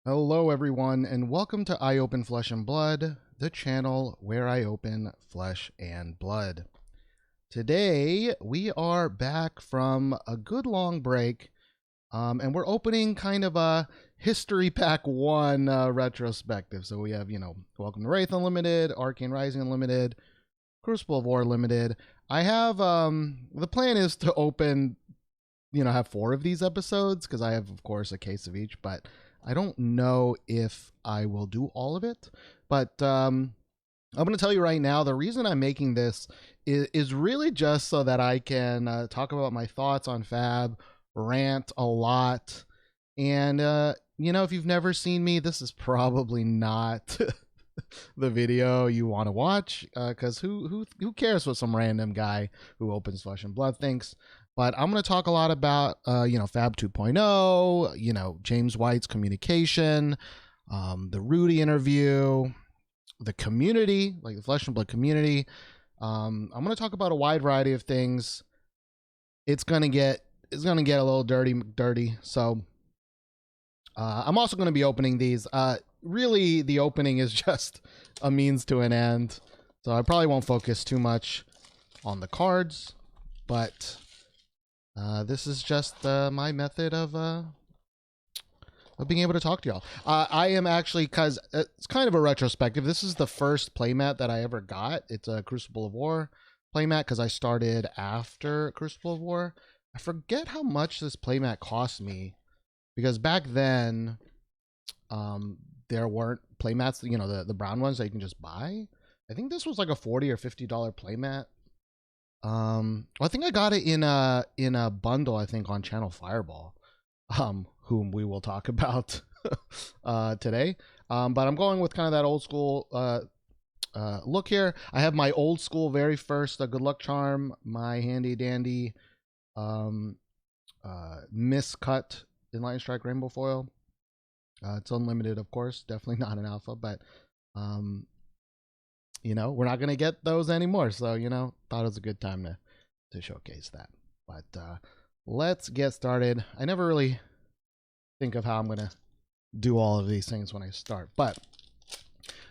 Hello, everyone, and welcome to I Open Flesh and Blood, the channel where I open flesh and blood. Today, we are back from a good long break, and we're opening kind of a History Pack 1 retrospective. So we have, Welcome to Wraith Unlimited, Arcane Rising Unlimited, Crucible of War Limited. I have, the plan is to open, have 4 of these episodes, because I have, of course, a case of each, but I don't know if I will do all of it, but I'm going to tell you right now, the reason I'm making this is really just so that I can talk about my thoughts on Fab, rant a lot, and, if you've never seen me, this is probably not the video you want to watch, because who cares what some random guy who opens Flesh and Blood thinks. But I'm going to talk a lot about, Fab 2.0, James White's communication, the Rudy interview, the community, like the Flesh and Blood community. I'm going to talk about a wide variety of things. It's going to get a little dirty. So I'm also going to be opening these. Really, the opening is just a means to an end. So I probably won't focus too much on the cards, but this is just my method of being able to talk to y'all. I am actually, because it's kind of a retrospective, this is the first playmat that I ever got. It's a Crucible of War playmat, because I started after Crucible of War. I forget how much this playmat cost me, because back then there weren't playmats, the brown ones that you can just buy. I think this was like a $40 or $50 playmat. I think I got it in a bundle, I think, on Channel Fireball, whom we will talk about today. But I'm going with kind of that old school look here. I have my old school very first good luck charm, my handy dandy miscut Enlightened Strike rainbow foil. It's unlimited, of course, definitely not an alpha, but we're not going to get those anymore. So, thought it was a good time to showcase that. But let's get started. I never really think of how I'm going to do all of these things when I start. But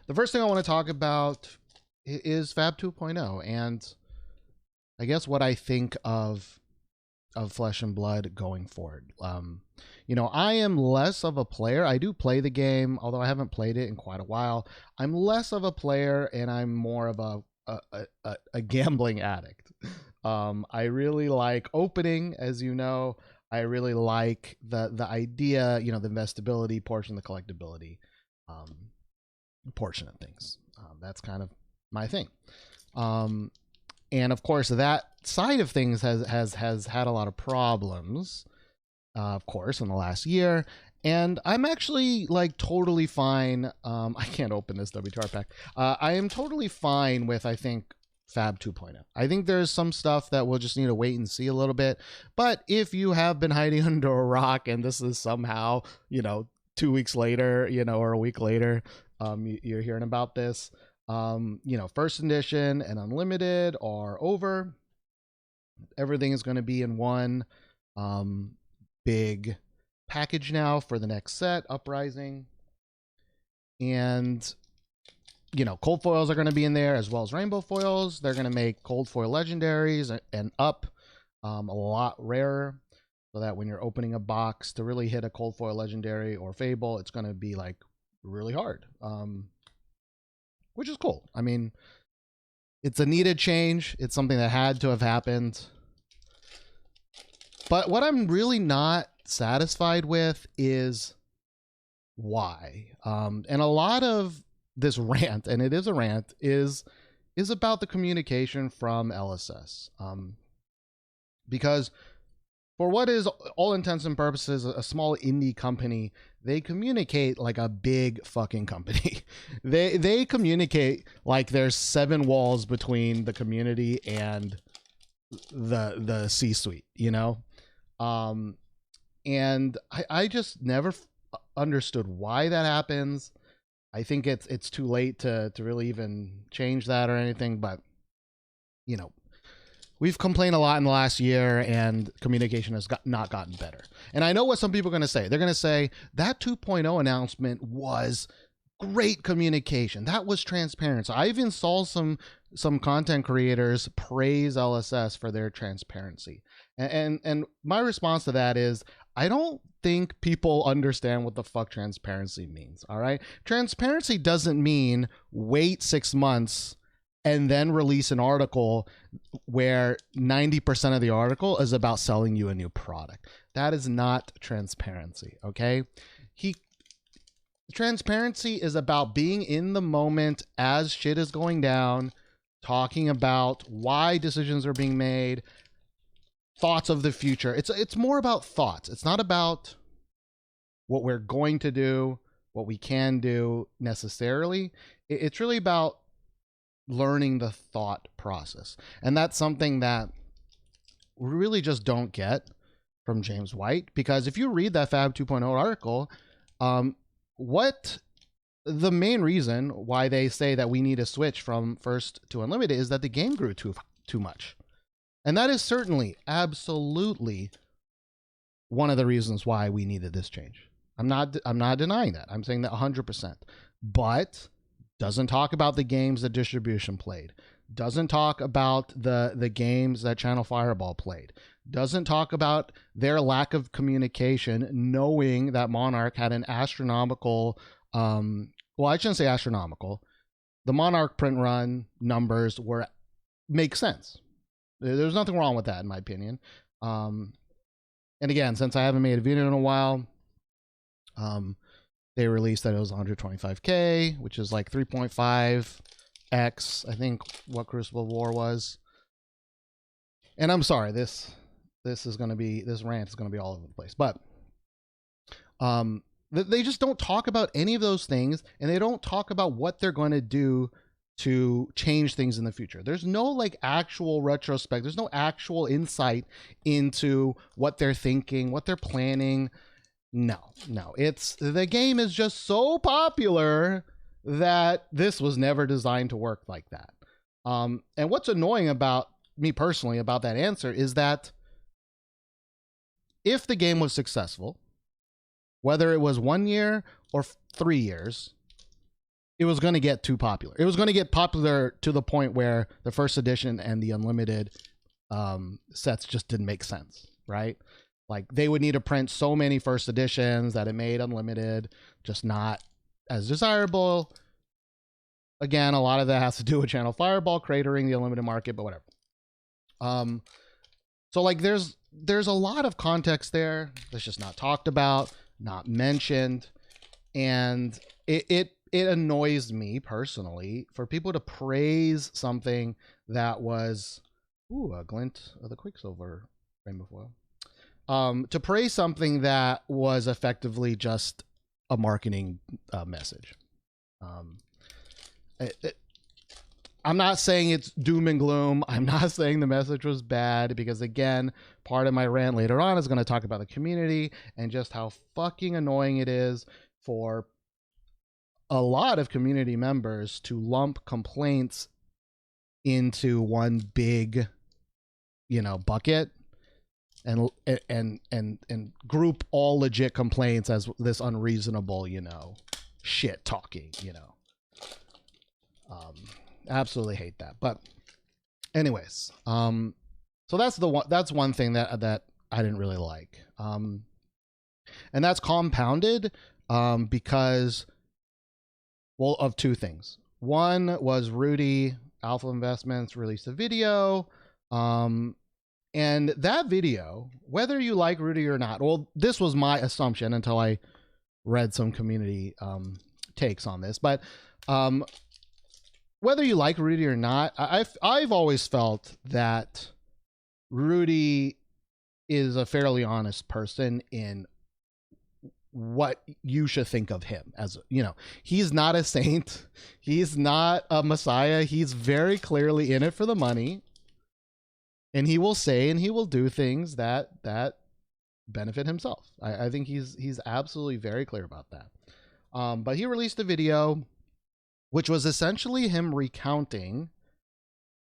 the first thing I want to talk about is Fab 2.0. And I guess what I think of Flesh and Blood going forward. I am less of a player. I do play the game, although I haven't played it in quite a while. I'm less of a player, and I'm more of a gambling addict. I really like opening, as you know. I really like the idea, the investability portion, the collectability portion of things. That's kind of my thing. And of course, that side of things has had a lot of problems, of course, in the last year. And I'm actually like totally fine. I can't open this WTR pack. I am totally fine with, I think, Fab 2.0. I think there's some stuff that we'll just need to wait and see a little bit. But if you have been hiding under a rock and this is somehow, 2 weeks later, or a week later, you're hearing about this. First edition and unlimited are over. Everything is going to be in one big package now for the next set, Uprising. And cold foils are going to be in there, as well as rainbow foils. They're going to make cold foil legendaries and up a lot rarer, so that when you're opening a box to really hit a cold foil legendary or fable, it's going to be like really hard. Which is cool. I mean, it's a needed change. It's something that had to have happened. But what I'm really not satisfied with is why. And a lot of this rant, and it is a rant, is about the communication from LSS. Because for what is all intents and purposes a small indie company, they communicate like a big fucking company. They communicate like there's 7 walls between the community and the C-suite, and I just never understood why that happens. I think it's too late to really even change that or anything, but we've complained a lot in the last year, and communication has not gotten better. And I know what some people are going to say. They're going to say that 2.0 announcement was great communication. That was transparency. I even saw some content creators praise LSS for their transparency. And my response to that is, I don't think people understand what the fuck transparency means. All right. Transparency doesn't mean wait 6 months and then release an article where 90% of the article is about selling you a new product. That is not transparency. Okay. Transparency is about being in the moment as shit is going down, talking about why decisions are being made, thoughts of the future. It's more about thoughts. It's not about what we're going to do, what we can do necessarily. It's really about learning the thought process. And that's something that we really just don't get from James White, because if you read that Fab 2.0 article, what the main reason why they say that we need to switch from first to unlimited is that the game grew too much. And that is certainly, absolutely one of the reasons why we needed this change. I'm not denying that. I'm saying that 100%. But doesn't talk about the games that Distribution played. Doesn't talk about the games that Channel Fireball played. Doesn't talk about their lack of communication, knowing that Monarch had an astronomical, well, I shouldn't say astronomical. The Monarch print run numbers make sense. There's nothing wrong with that, in my opinion. And again, since I haven't made a video in a while, they released that it was 125K, which is like 3.5x, I think, what Crucible War was. And I'm sorry, this rant is going to be all over the place. But they just don't talk about any of those things, and they don't talk about what they're going to do to change things in the future. There's no like actual retrospect. There's no actual insight into what they're thinking, what they're planning. No. It's the game is just so popular that this was never designed to work like that. And what's annoying about me personally about that answer is that if the game was successful, whether it was 1 year or 3 years, it was going to get too popular. It was going to get popular to the point where the first edition and the unlimited sets just didn't make sense, right? Like they would need to print so many first editions that it made unlimited just not as desirable. Again, a lot of that has to do with Channel Fireball cratering the unlimited market, but whatever. So like there's a lot of context there that's just not talked about, not mentioned, and it annoys me personally for people to praise something that was a glint of the Quicksilver rainbow foil. To praise something that was effectively just a marketing message. I'm not saying it's doom and gloom. I'm not saying the message was bad, because again, part of my rant later on is going to talk about the community and just how fucking annoying it is for a lot of community members to lump complaints into one big, bucket and group all legit complaints as this unreasonable, shit talking, absolutely hate that. But anyways, so that's one thing that I didn't really like. And that's compounded because, well, of two things. One was Rudy Alpha Investments released a video, and that video, whether you like Rudy or not, well, this was my assumption until I read some community takes on this, but whether you like Rudy or not, I've always felt that Rudy is a fairly honest person in what you should think of him as. He's not a saint, he's not a messiah, he's very clearly in it for the money, and he will say and he will do things that benefit himself. I think he's absolutely very clear about that. But he released a video which was essentially him recounting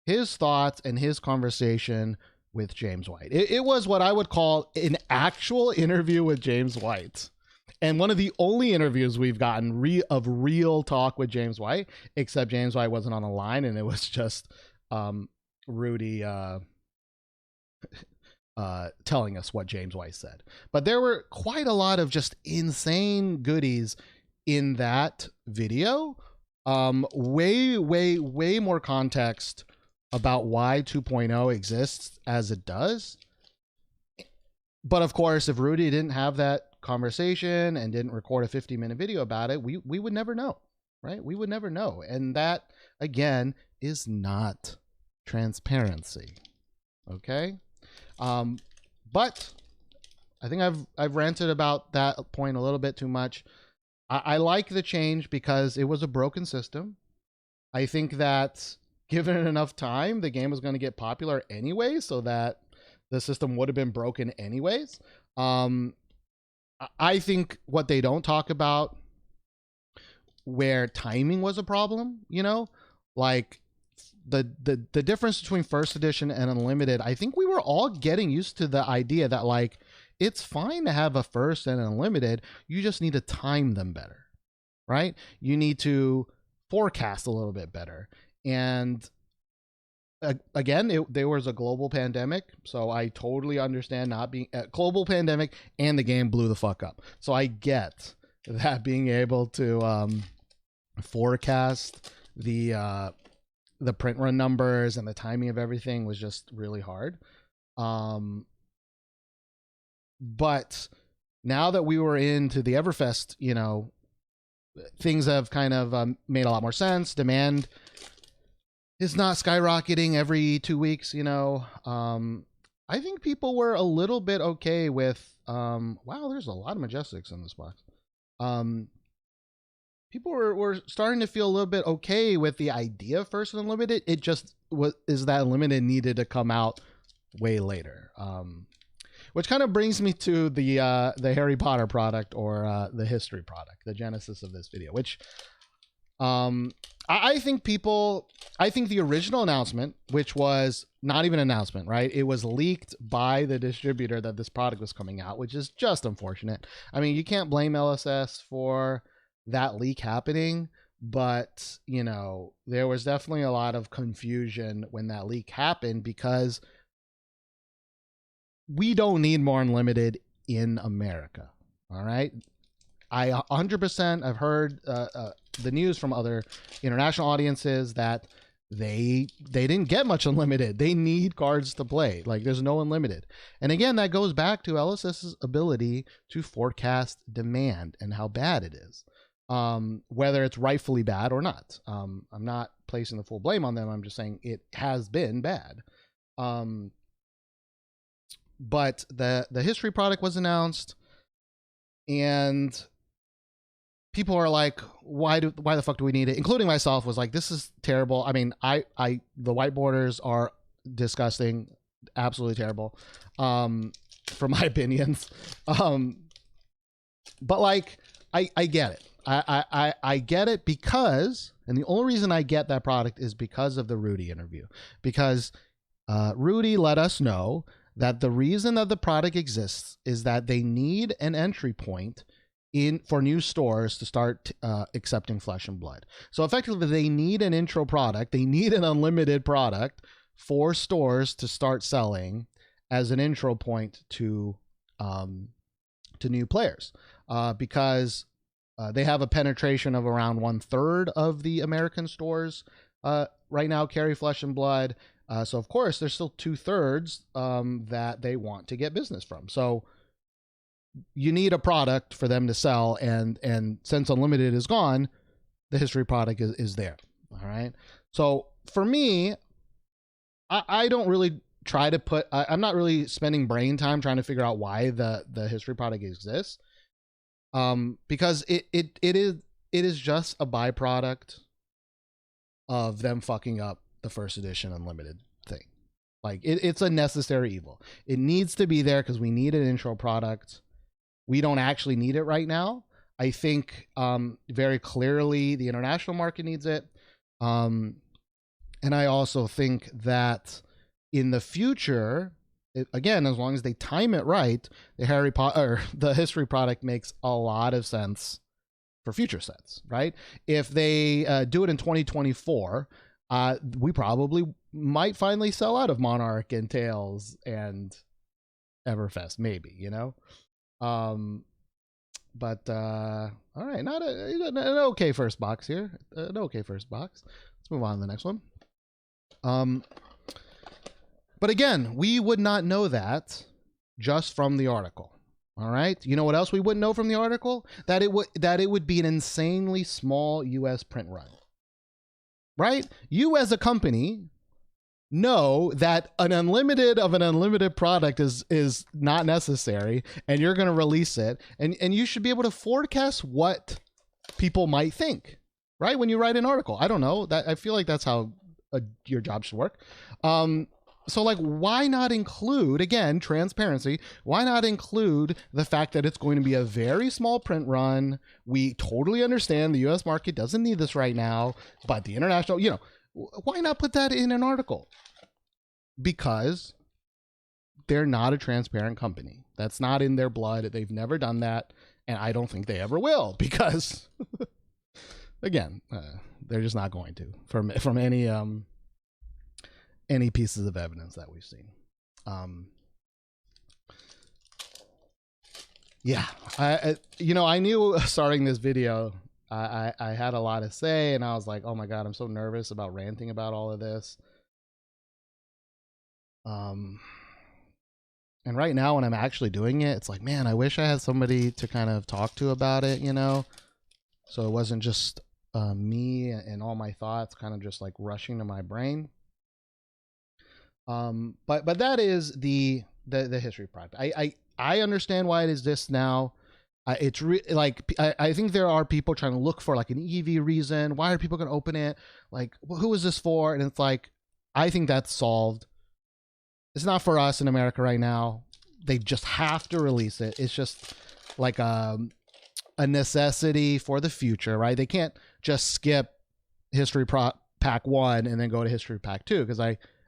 his thoughts and his conversation with James White. It was what I would call an actual interview with James White. And one of the only interviews we've gotten of real talk with James White, except James White wasn't on the line, and it was just Rudy telling us what James White said. But there were quite a lot of just insane goodies in that video. Way more context about why 2.0 exists as it does. But of course, if Rudy didn't have that conversation and didn't record a 50-minute video about it, we would never know, right? We would never know. And that, again, is not transparency. Okay? But I think I've ranted about that point a little bit too much. I like the change because it was a broken system. I think that given it enough time, the game was going to get popular anyway, so that the system would have been broken anyways. I think what they don't talk about, where timing was a problem, you know, like the difference between first edition and unlimited. I think we were all getting used to the idea that, like, it's fine to have a first and unlimited. You just need to time them better, right? You need to forecast a little bit better. And again, there was a global pandemic, so I totally understand not being a global pandemic, and the game blew the fuck up. So I get that being able to forecast the print run numbers and the timing of everything was just really hard. But now that we were into the Everfest, you know, things have kind of made a lot more sense. Demand is not skyrocketing every 2 weeks, you know. I think people were a little bit okay with, wow, there's a lot of Majestics in this box. People were starting to feel a little bit okay with the idea of First Unlimited. It just is that Unlimited needed to come out way later. Which kind of brings me to the Harry Potter product, or the history product, the genesis of this video, which I think the original announcement, which was not even an announcement, right? It was leaked by the distributor that this product was coming out, which is just unfortunate. I mean, you can't blame LSS for that leak happening, but, you know, there was definitely a lot of confusion when that leak happened, because we don't need more Unlimited in America. All right. I 100% I've heard the news from other international audiences that they didn't get much Unlimited. They need cards to play. Like, there's no Unlimited. And again, that goes back to LSS's ability to forecast demand and how bad it is, whether it's rightfully bad or not. I'm not placing the full blame on them. I'm just saying it has been bad. But the history product was announced, and people are like, why the fuck do we need it? Including myself was like, this is terrible. I mean, the white borders are disgusting, absolutely terrible, for my opinions. But like, I get it. I get it because, and the only reason I get that product is because of the Rudy interview, because Rudy let us know that the reason that the product exists is that they need an entry point for new stores to start accepting Flesh and Blood. So effectively, they need an intro product. They need an unlimited product for stores to start selling as an intro point to new players, because they have a penetration of around 1/3 of the American stores right now carry Flesh and Blood. So of course, there's still 2/3 that they want to get business from. So you need a product for them to sell, and since Unlimited is gone, the history product is there. All right. So for me, I don't really try to put. I'm not really spending brain time trying to figure out why the history product exists, because it is just a byproduct of them fucking up the first edition Unlimited thing. Like, it's a necessary evil. It needs to be there because we need an intro product. We don't actually need it right now. I think very clearly the international market needs it. And I also think that in the future, again, as long as they time it right, the history product makes a lot of sense for future sets, right? If they do it in 2024, we probably might finally sell out of Monarch and Tales and Everfest, maybe, you know? But all right, not an okay first box here. An okay first box. Let's move on to the next one. But again, we would not know that just from the article. All right. You know what else we wouldn't know from the article? That it would be an insanely small US print run. Right? You as a company know that an unlimited product is not necessary, and you're going to release it, and you should be able to forecast what people might think, right? When you write an article. I don't know, that I feel like that's how your job should work. So like, why not include, again, transparency? Why not include the fact that it's going to be a very small print run? We totally understand the US market doesn't need this right now, but the international, you know, why not put that in an article? Because they're not a transparent company. That's not in their blood. They've never done that, and I don't think they ever will, because again, they're just not going to from any pieces of evidence that we've seen. Yeah, I knew starting this video, I had a lot to say, and I was like, oh my God, I'm so nervous about ranting about all of this. And right now when I'm actually doing it, it's like, man, I wish I had somebody to kind of talk to about it, you know? So it wasn't just me and all my thoughts kind of just like rushing to my brain. But that is the history product. I understand why it exists now. It's like, I think there are people trying to look for like an EV reason. Why are people going to open it? Like, who is this for? And it's like, I think that's solved. It's not for us in America right now. They just have to release it. It's just like a necessity for the future, right? They can't just skip History Pack 1 and then go to History Pack 2, because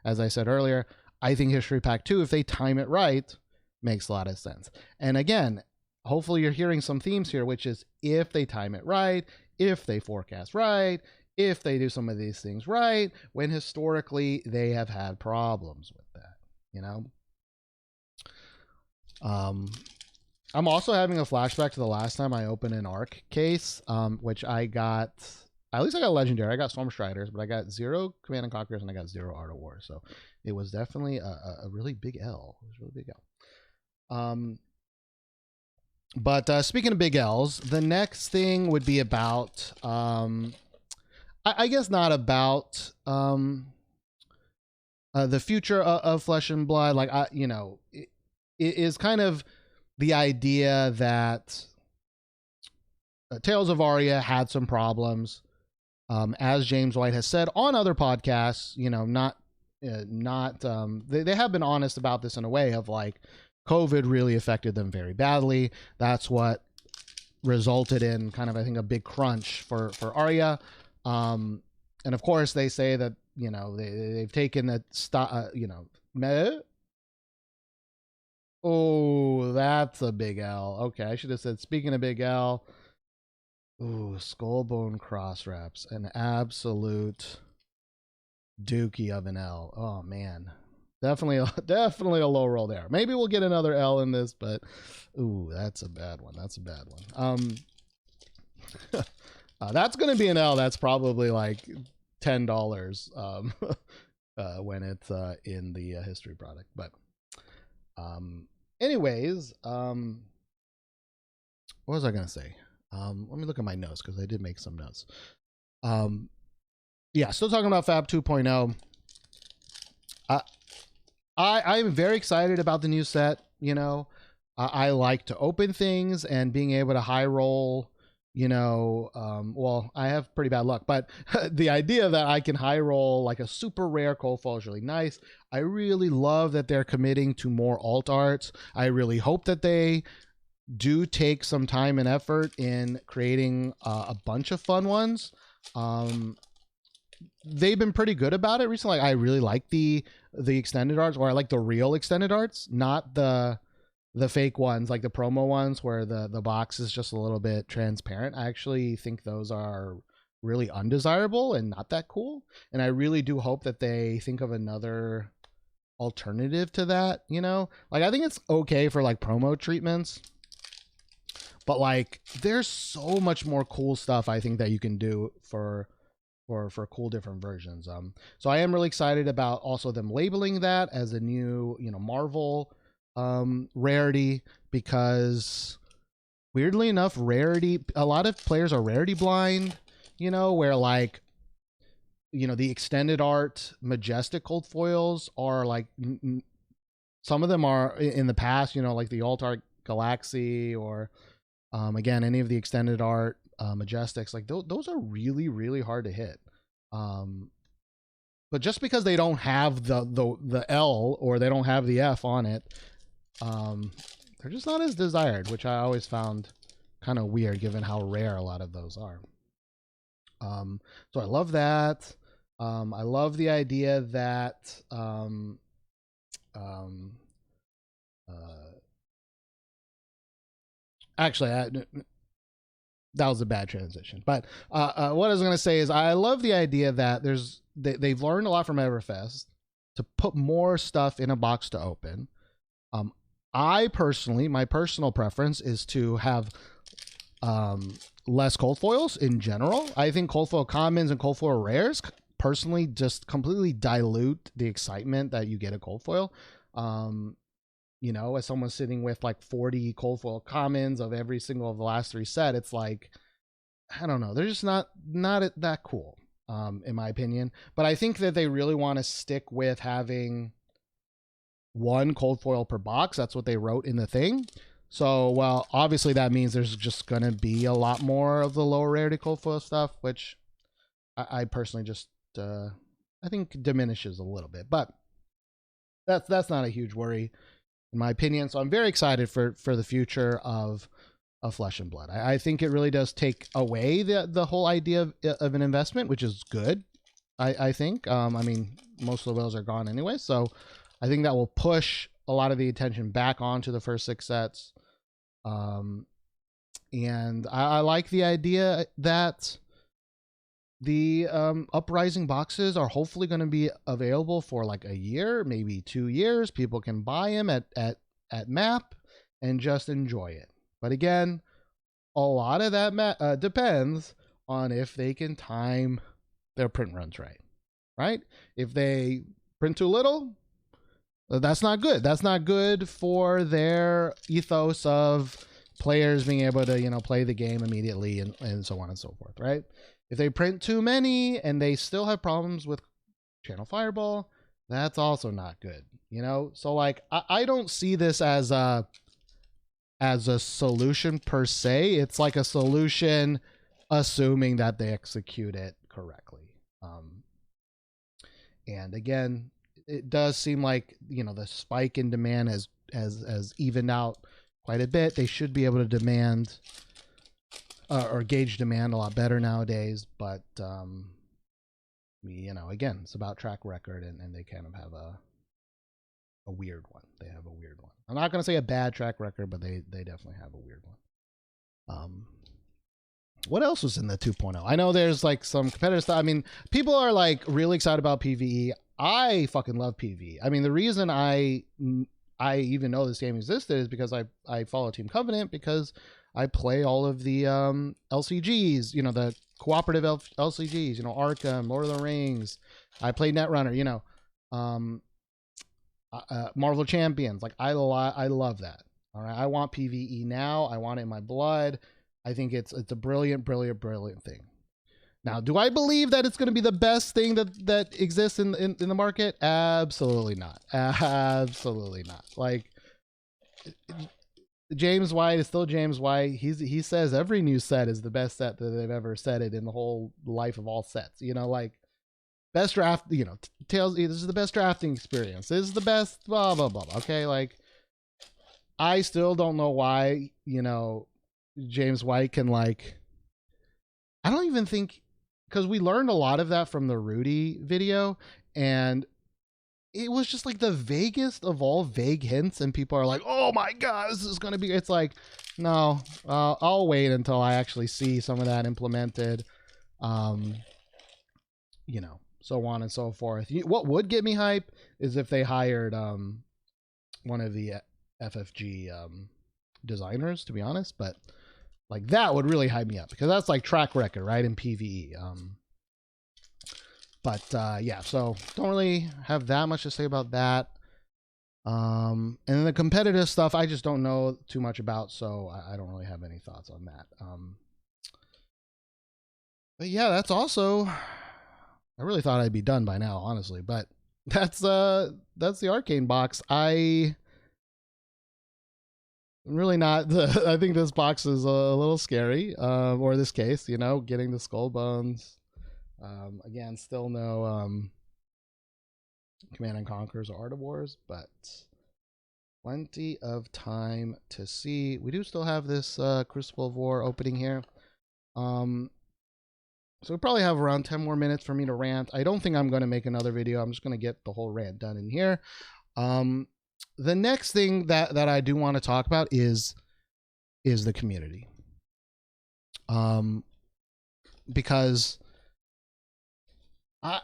as I said earlier, I think History Pack 2, if they time it right, makes a lot of sense. And again, hopefully you're hearing some themes here, which is if they time it right, if they forecast right, if they do some of these things right, when historically they have had problems with that, you know? I'm also having a flashback to the last time I opened an ARC case, which I got, at least I got Legendary. I got Storm Striders, but I got 0 Command and Conquerors and I got 0 Art of War. So it was definitely a really big L. It was a really big L. But speaking of big L's, the next thing would be about, I guess not about the future of Flesh and Blood. Like, it is kind of the idea that Tales of Aria had some problems. As James White has said on other podcasts, they have been honest about this in a way of like, COVID really affected them very badly. That's what resulted in kind of, I think, a big crunch for Arya. And of course they say that, they've taken a oh, that's a big L. Okay, I should have said, speaking of big L, ooh, Skullbone Cross Wraps, an absolute dookie of an L. Oh man. Definitely a low roll there. Maybe we'll get another L in this, but ooh, that's a bad one. That's a bad one. That's going to be an L. That's probably like $10 when it's in the history product. But anyways, what was I going to say? Let me look at my notes, because I did make some notes. Yeah, still talking about Fab 2.0. I'm very excited about the new set. I like to open things, and being able to high roll, well, I have pretty bad luck, but the idea that I can high roll like a super rare cold fall is really nice. I really love that they're committing to more alt arts. I really hope that they do take some time and effort in creating a bunch of fun ones. they've been pretty good about it recently. Like, I really like the extended arts, or I like the real extended arts, not the fake ones, like the promo ones where the box is just a little bit transparent. I actually think those are really undesirable and not that cool. And I really do hope that they think of another alternative to that, you know? Like, I think it's okay for like promo treatments, but like there's so much more cool stuff I think that you can do for cool different versions. So I am really excited about also them labeling that as a new, you know, Marvel rarity, because weirdly enough, rarity, a lot of players are rarity blind, you know, where like, you know, the extended art majestic cold foils are like some of them are in the past, you know, like the Altar Galaxy, or again, any of the extended art majestics, like those are really, really hard to hit. But just because they don't have the L or they don't have the F on it, they're just not as desired, which I always found kind of weird given how rare a lot of those are. So I love that. I love the idea that actually, that was a bad transition. But what I was going to say is I love the idea that they've learned a lot from Everfest to put more stuff in a box to open. I personally, my personal preference is to have less cold foils in general. I think cold foil commons and cold foil rares personally just completely dilute the excitement that you get a cold foil. You know, as someone sitting with like 40 cold foil commons of every single of the last 3 set, it's like, I don't know, they're just not that cool, in my opinion. But I think that they really want to stick with having 1 cold foil per box. That's what they wrote in the thing. So, well, obviously that means there's just going to be a lot more of the lower rarity cold foil stuff, which I personally just, I think diminishes a little bit, but that's not a huge worry in my opinion. So I'm very excited for the future of Flesh and Blood. I think it really does take away the whole idea of an investment, which is good. I think. I mean, most of the whales are gone anyway, so I think that will push a lot of the attention back onto the first 6 sets. And I like the idea that the uprising boxes are hopefully going to be available for like a year, maybe 2 years. People can buy them at map and just enjoy it. But again, a lot of that depends on if they can time their print runs right? If they print too little, that's not good. That's not good for their ethos of players being able to, you know, play the game immediately and so on and so forth, right? If they print too many and they still have problems with channel fireball, that's also not good, you know? So like, I don't see this as a solution per se. It's like a solution assuming that they execute it correctly. And again, it does seem like, you know, the spike in demand has evened out quite a bit. They should be able to demand or gauge demand a lot better nowadays, but you know, again, it's about track record, and they kind of have a weird one. They have a weird one. I'm not going to say a bad track record, but they definitely have a weird one. What else was in the 2.0? I know there's like some competitive stuff. I mean, people are like really excited about PvE. I fucking love PvE. I mean, the reason I even know this game existed is because I follow Team Covenant, because I play all of the LCGs, you know, the cooperative LCGs, you know, Arkham, Lord of the Rings. I play Netrunner, you know, Marvel Champions. Like, I love that. All right, I want PvE now. I want it in my blood. I think it's a brilliant thing. Now, do I believe that it's going to be the best thing that exists in the market? Absolutely not. Absolutely not. Like, James White is still James White. He says every new set is the best set that they've ever set it in the whole life of all sets. You know, like, best draft, you know, tells you this is the best drafting experience. This is the best blah blah blah. Okay, like, I still don't know why, you know, James White can, like, I don't even think because we learned a lot of that from the Rudy video, and it was just like the vaguest of all vague hints, and people are like, oh my god, this is gonna be, it's like, no, I'll wait until I actually see some of that implemented, you know, so on and so forth. What would get me hype is if they hired one of the FFG designers, to be honest, but like that would really hype me up, because that's like track record, right, in PvE. But yeah, so don't really have that much to say about that. And then the competitive stuff, I just don't know too much about, so I don't really have any thoughts on that. But yeah, that's also, I really thought I'd be done by now, honestly, but that's the Arcane box. I'm really not. I think this box is a little scary, or this case, you know, getting the skull bones. Again, still no Command and Conquers or Art of Wars, but plenty of time to see. We do still have this Crucible of War opening here. So we probably have around 10 more minutes for me to rant. I don't think I'm going to make another video. I'm just going to get the whole rant done in here. The next thing that I do want to talk about is the community. Because I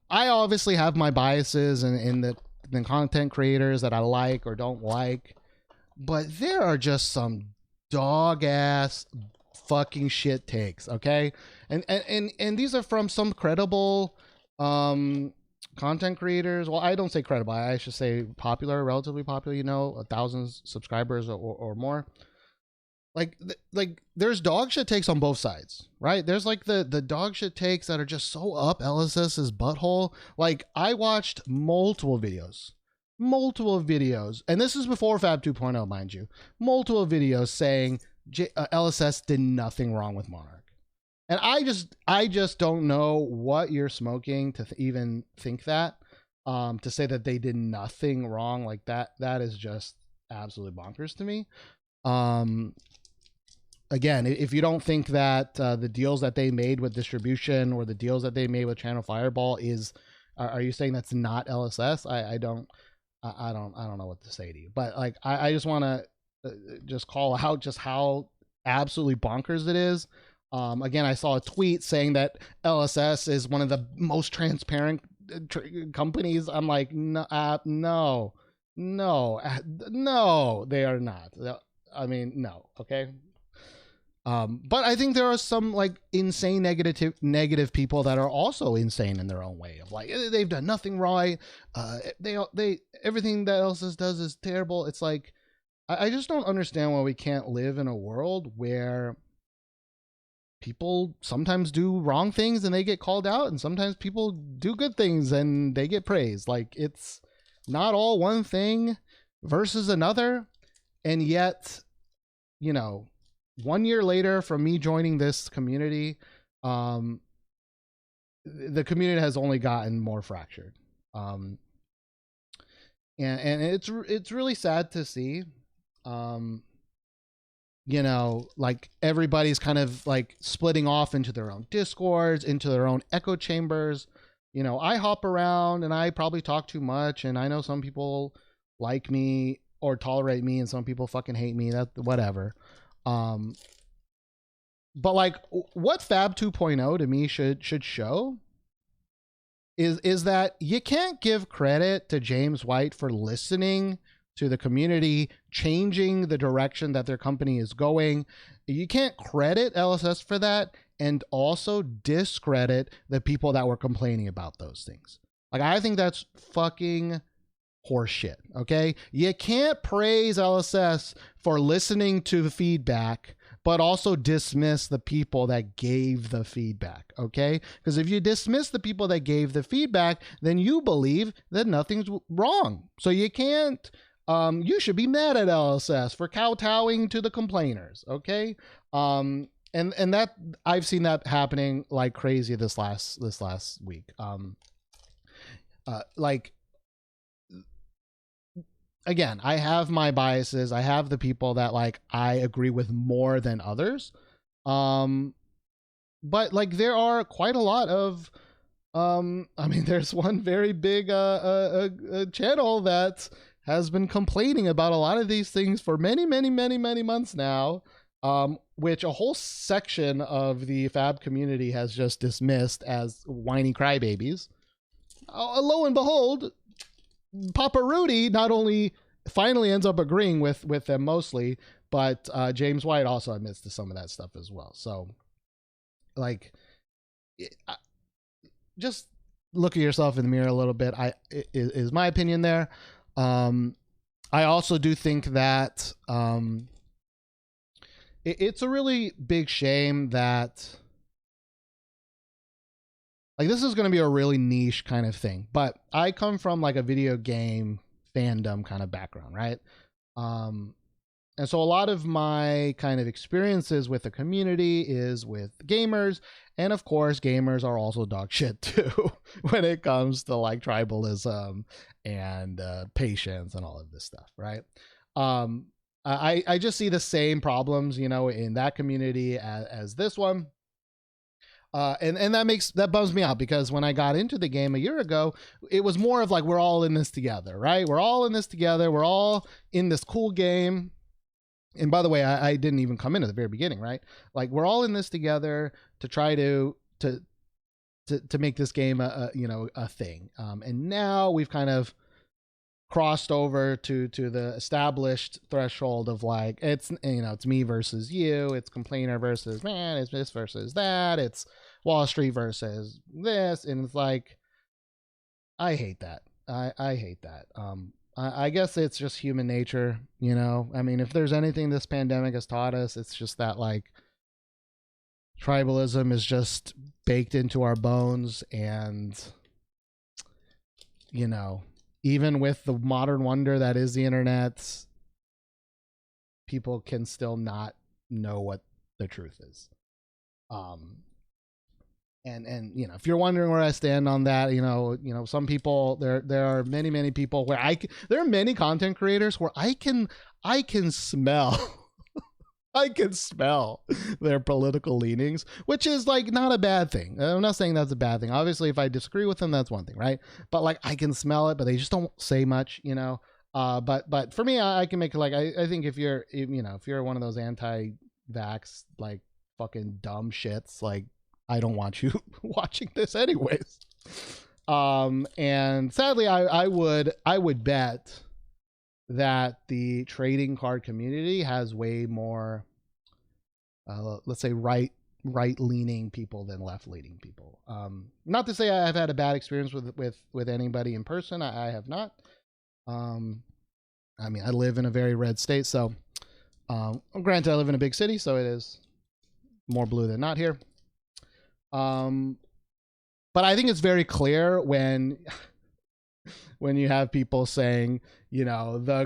obviously have my biases in the content creators that I like or don't like, but there are just some dog ass fucking shit takes, okay? And these are from some credible content creators. Well, I don't say credible, I should say popular, relatively popular, you know, 1,000 subscribers or more. Like there's dog shit takes on both sides, right? There's like the dog shit takes that are just so up LSS's butthole. Like I watched multiple videos, and this is before Fab 2.0, mind you, multiple videos saying LSS did nothing wrong with Monarch. And I just don't know what you're smoking to even think that, to say that they did nothing wrong like that. That is just absolutely bonkers to me. Again, if you don't think that the deals that they made with distribution or the deals that they made with Channel Fireball is, are you saying that's not LSS? I don't know what to say to you. But like, I just want to just call out just how absolutely bonkers it is. Again, I saw a tweet saying that LSS is one of the most transparent companies. I'm like, no, they are not. I mean, no. Okay. But I think there are some like insane negative people that are also insane in their own way, of like they've done nothing right. They everything that LSS does is terrible. It's like I just don't understand why we can't live in a world where people sometimes do wrong things and they get called out, and sometimes people do good things and they get praised. Like it's not all one thing versus another. And yet, you know, 1 year later from me joining this community, the community has only gotten more fractured. And it's really sad to see. You know, like everybody's kind of like splitting off into their own discords, into their own echo chambers. You know, I hop around and I probably talk too much, and I know some people like me or tolerate me and some people fucking hate me. That whatever. But like what Fab 2.0 to me should show is that you can't give credit to James White for listening to the community, changing the direction that their company is going. You can't credit LSS for that and also discredit the people that were complaining about those things. Like, I think that's fucking horseshit, okay? You can't praise LSS for listening to feedback, but also dismiss the people that gave the feedback, okay? Because if you dismiss the people that gave the feedback, then you believe that nothing's wrong. So you can't, you should be mad at LSS for kowtowing to the complainers, okay? And that, I've seen that happening like crazy this last week. Like, again, I have my biases. I have the people that like I agree with more than others. but like there are quite a lot of I mean, there's one very big channel that has been complaining about a lot of these things for many months now, which a whole section of the fab community has just dismissed as whiny crybabies. Lo and behold, Papa Rudy not only finally ends up agreeing with them mostly, but James White also admits to some of that stuff as well. So, like, just look at yourself in the mirror a little bit. Is my opinion there. I also do think that it's a really big shame that, like, this is going to be a really niche kind of thing, but I come from like a video game fandom kind of background, right? And so a lot of my kind of experiences with the community is with gamers. And of course, gamers are also dog shit too when it comes to like tribalism and patience and all of this stuff, right? I just see the same problems, you know, in that community as this one. And that bums me out, because when I got into the game a year ago, it was more of like, we're all in this together, right? We're all in this together. We're all in this cool game. And by the way, I didn't even come in at the very beginning, right? Like, we're all in this together to try to make this game a thing. And now we've kind of crossed over to the established threshold of like, it's me versus you, it's complainer versus man, it's this versus that, it's Wall Street versus this, and it's like, I hate that. I hate that. I guess it's just human nature, you know? I mean, if there's anything this pandemic has taught us, it's just that, like, tribalism is just baked into our bones. And, you know, even with the modern wonder that is the internet, people can still not know what the truth is. And you know, if you're wondering where I stand on that, you know, some people, there are many people where there are many content creators where I can smell I can smell their political leanings, which is like not a bad thing. I'm not saying that's a bad thing. Obviously, if I disagree with them, that's one thing, right? But like, I can smell it, but they just don't say much, you know. But for me, I can make it like, I think if you're one of those anti-vax, like, fucking dumb shits, like, I don't want you watching this anyways. And sadly, I would bet that the trading card community has way more, let's say, right leaning people than left leaning people. Not to say I've had a bad experience with anybody in person. I have not. I mean, I live in a very red state, so granted, I live in a big city, so it is more blue than not here. But I think it's very clear when you have people saying, you know, the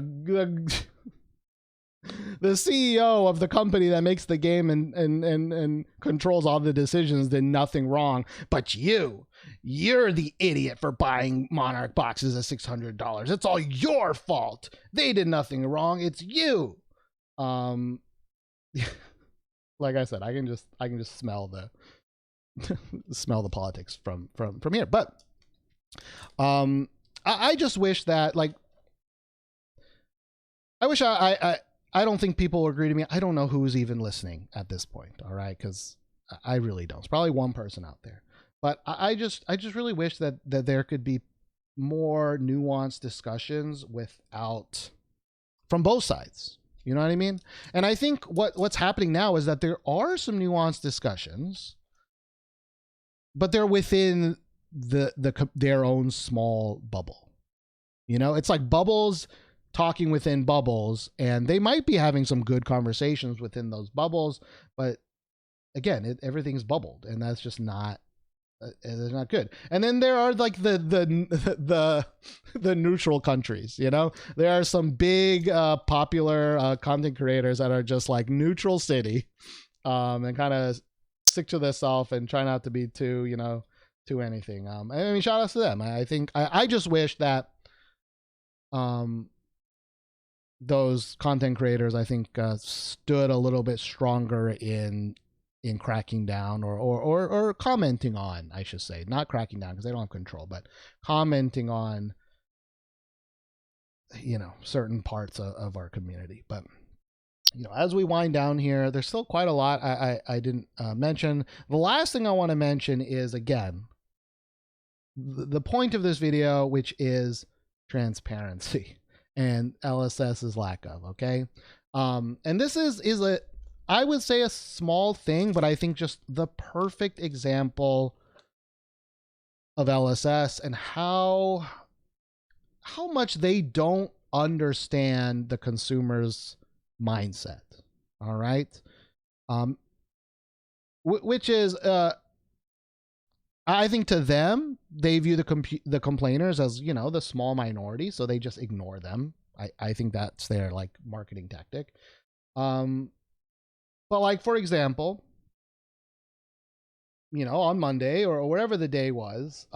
CEO of the company that makes the game and controls all the decisions did nothing wrong, but you're the idiot for buying Monarch boxes at $600. It's all your fault. They did nothing wrong. It's you. Like I said, I can just smell the politics from here. But I just wish that, like, I wish I don't think people agree to me. I don't know who's even listening at this point, all right? Because I really don't. It's probably one person out there. But I just really wish that there could be more nuanced discussions from both sides. You know what I mean? And I think what's happening now is that there are some nuanced discussions, but they're within their own small bubble. You know, it's like bubbles talking within bubbles, and they might be having some good conversations within those bubbles, but again, everything's bubbled, and that's just not good. And then there are like the neutral countries. You know, there are some big popular content creators that are just like neutral city, and kind of stick to themselves and try not to be too anything. I mean, shout outs to them. I think I just wish that those content creators, I think, stood a little bit stronger in in cracking down or commenting on, I should say, not cracking down because they don't have control, but commenting on, certain parts of our community. But as we wind down here, there's still quite a lot I didn't mention. The last thing I want to mention is, again, the point of this video, which is transparency and LSS's lack of. Okay, and this is a, I would say, a small thing, but I think just the perfect example of LSS and how much they don't understand the consumer's mindset. All right, which is I think to them, they view the complainers as, the small minority, so they just ignore them. I think that's their like marketing tactic. But like, for example, on Monday or whatever the day was,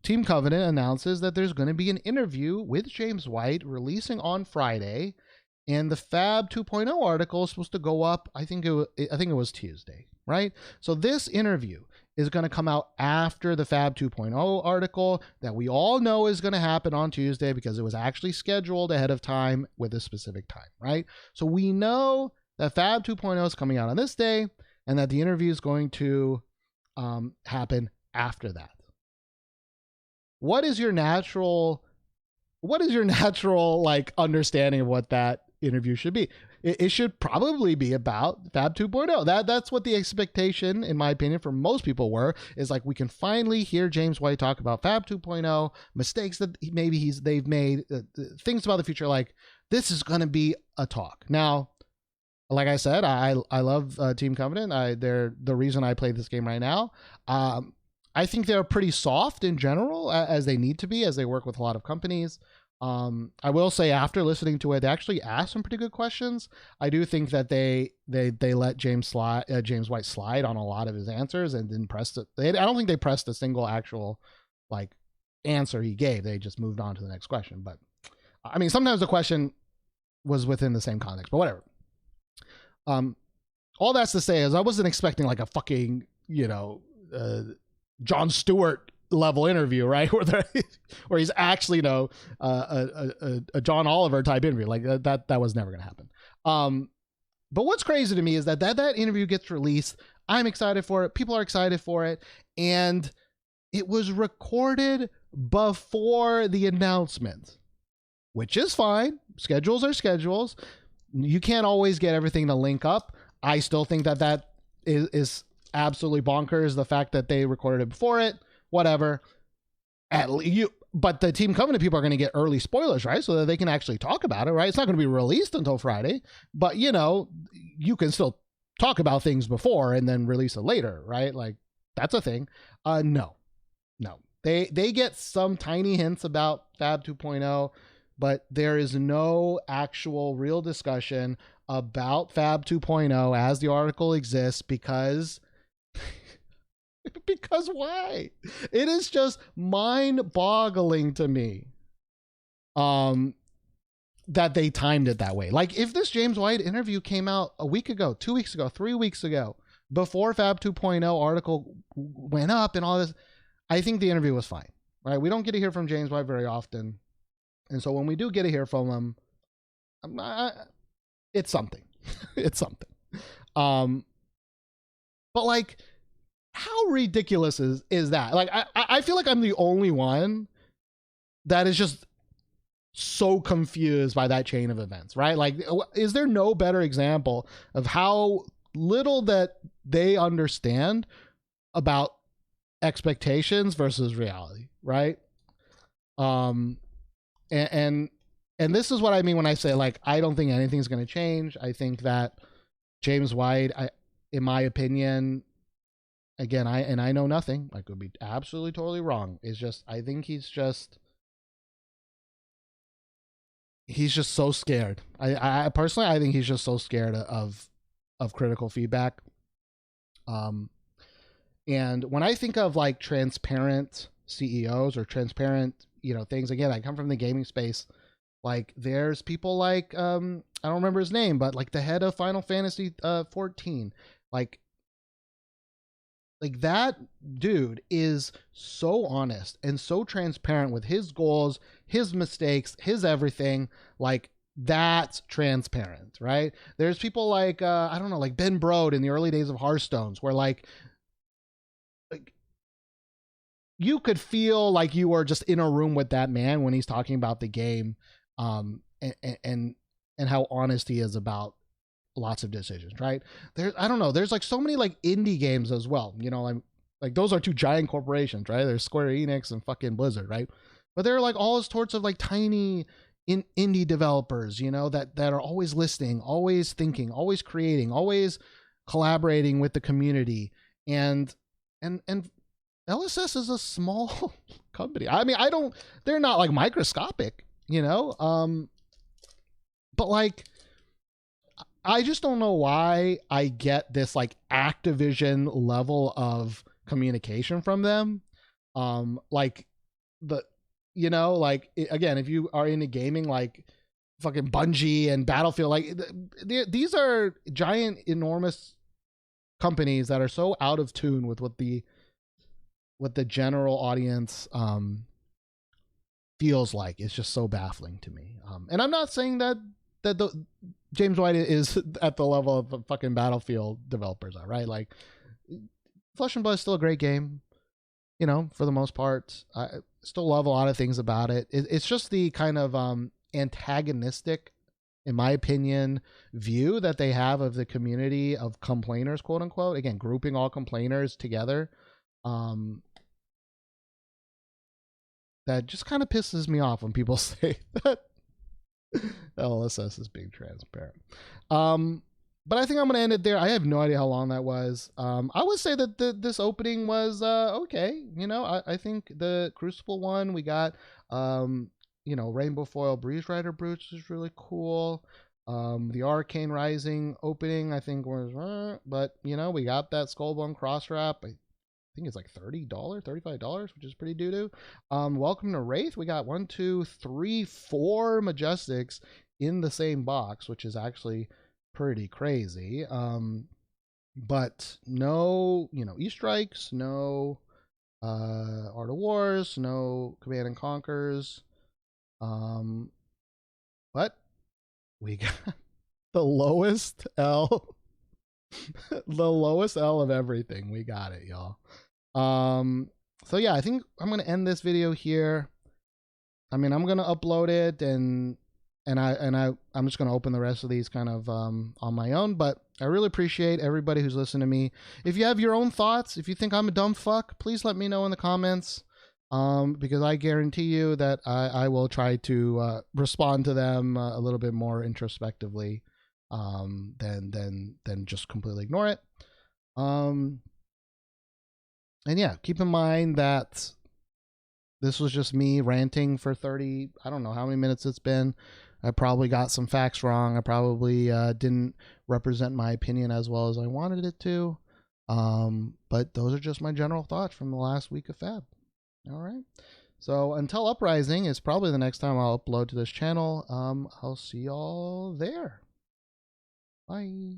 Team Covenant announces that there's going to be an interview with James White releasing on Friday, and the Fab 2.0 article is supposed to go up. I think it was Tuesday, right? So this interview is going to come out after the Fab 2.0 article that we all know is going to happen on Tuesday because it was actually scheduled ahead of time with a specific time, right? So we know that Fab 2.0 is coming out on this day and that the interview is going to happen after that. What is your natural like understanding of what that interview should be? It should probably be about Fab 2.0. That's what the expectation, in my opinion, for most people were, is like, we can finally hear James White talk about Fab 2.0, mistakes that maybe they've made, things about the future. Like, this is going to be a talk. Now, like I said, I love Team Covenant. They're the reason I play this game right now. I think they're pretty soft in general, as they need to be, as they work with a lot of companies. I will say, after listening to it, they actually asked some pretty good questions. I do think that they let James White slide on a lot of his answers and didn't press it. I don't think they pressed a single actual like answer he gave. They just moved on to the next question. But I mean, sometimes the question was within the same context, but whatever. All that's to say is I wasn't expecting like a fucking, Jon Stewart level interview, right? Where he's actually, a John Oliver type interview. Like that was never going to happen. But what's crazy to me is that interview gets released. I'm excited for it. People are excited for it. And it was recorded before the announcement, which is fine. Schedules are schedules. You can't always get everything to link up. I still think that is absolutely bonkers. The fact that they recorded it before it, whatever. But the Team Covenant people are going to get early spoilers, right? So that they can actually talk about it, right? It's not going to be released until Friday, but you can still talk about things before and then release it later, right? Like, that's a thing. No. They get some tiny hints about Fab 2.0, but there is no actual real discussion about Fab 2.0 as the article exists because why? It is just mind-boggling to me that they timed it that way. Like, if this James White interview came out a week ago, 2 weeks ago, 3 weeks ago, before Fab 2.0 article went up and all this, I think the interview was fine, right? We don't get to hear from James White very often. And so when we do get to hear from him, it's something. It's something. But like, how ridiculous is that? Like, I feel like I'm the only one that is just so confused by that chain of events, right? Like, is there no better example of how little that they understand about expectations versus reality, right? And this is what I mean when I say, like, I don't think anything's going to change. I think that James White, in my opinion, again, I know nothing. I could be absolutely totally wrong. It's just, I think he's just so scared. I personally, I think he's just so scared of critical feedback. And when I think of like transparent CEOs or transparent, things, again, I come from the gaming space. Like, there's people like, I don't remember his name, but like the head of Final Fantasy 14, Like that dude is so honest and so transparent with his goals, his mistakes, his everything. Like that's transparent, right? There's people like I don't know, like Ben Brode in the early days of Hearthstones, where like you could feel like you were just in a room with that man when he's talking about the game, and how honest he is about lots of decisions, right? I don't know, there's like so many like indie games as well, you know, like those are two giant corporations, right? There's Square Enix and fucking Blizzard, right? But there are like all sorts of like tiny indie developers, you know, that are always listening, always thinking, always creating, always collaborating with the community. And LSS is a small company. I mean, they're not like microscopic, you know? But like, I just don't know why I get this like Activision level of communication from them. Like you know, like again, if you are into gaming, like fucking Bungie and Battlefield, like these are giant, enormous companies that are so out of tune with what the general audience feels like. It's just so baffling to me. And I'm not saying that the James White is at the level of fucking Battlefield developers are, right? Like Flesh and Blood is still a great game, you know, for the most part. I still love a lot of things about it. It's just the kind of antagonistic, in my opinion, view that they have of the community of complainers, quote unquote. Again, grouping all complainers together. That just kind of pisses me off when people say that LSS is being transparent. But I think I'm going to end it there. I have no idea how long that was. I would say that this opening was okay. You know, I think the Crucible one, we got, you know, Rainbow Foil Breeze Rider Brutes is really cool. The Arcane Rising opening, I think was, but you know, we got that Skullbone Cross Wrap. I think it's like $30, $35, which is pretty doo-doo. Welcome to Wraith. We got 1, 2, 3, 4 Majestics in the same box, which is actually pretty crazy. But no, you know, E-Strikes, no Art of Wars, no Command and Conquers. But we got the lowest L, the lowest L of everything. We got it, y'all. So yeah, I think I'm gonna end this video here. I mean, I'm gonna upload it and I'm just gonna open the rest of these kind of on my own. But I really appreciate everybody who's listening to me. If you have your own thoughts, if you think I'm a dumb fuck, please let me know in the comments. Because I guarantee you that I will try to respond to them a little bit more introspectively than just completely ignore it. And yeah, keep in mind that this was just me ranting for 30, I don't know how many minutes it's been. I probably got some facts wrong. I probably didn't represent my opinion as well as I wanted it to. But those are just my general thoughts from the last week of Fab. All right. So until Uprising is probably the next time I'll upload to this channel. I'll see y'all there. Bye.